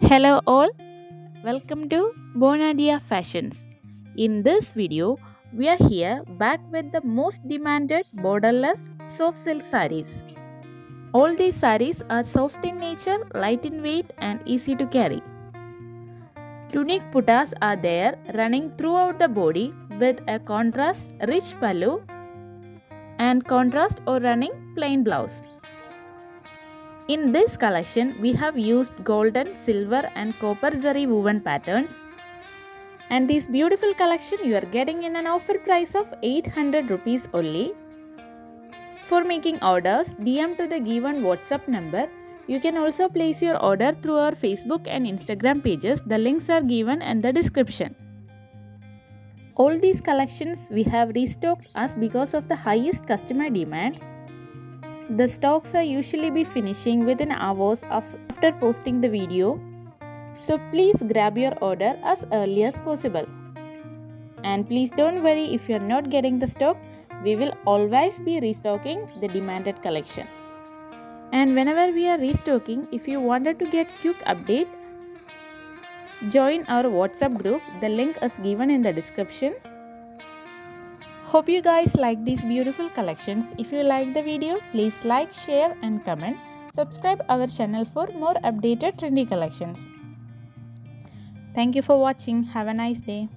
Hello all, welcome to bonadeafashions. In this video, we are here back with the most demanded borderless soft silk sarees. All these sarees are soft in nature, light in weight and easy to carry. Unique puttas are there running throughout the body with a contrast rich pallu and contrast or running plain blouse. In this collection, we have used golden, silver and copper zari woven patterns. And this beautiful collection you are getting in an offer price of 800 rupees only. For making orders, DM to the given WhatsApp number. You can also place your order through our Facebook and Instagram pages. The links are given in the description. All these collections we have restocked us because of the highest customer demand. The stocks are usually be finishing within hours after posting the video. So please grab your order as early as possible. And please don't worry if you are not getting the stock, we will always be restocking the demanded collection. And whenever we are restocking, if you wanted to get quick update, join our WhatsApp group. The link is given in the description. Hope you guys like these beautiful collections. If you like the video, please like, share and comment. Subscribe our channel for more updated trendy collections. Thank you for watching. Have a nice day.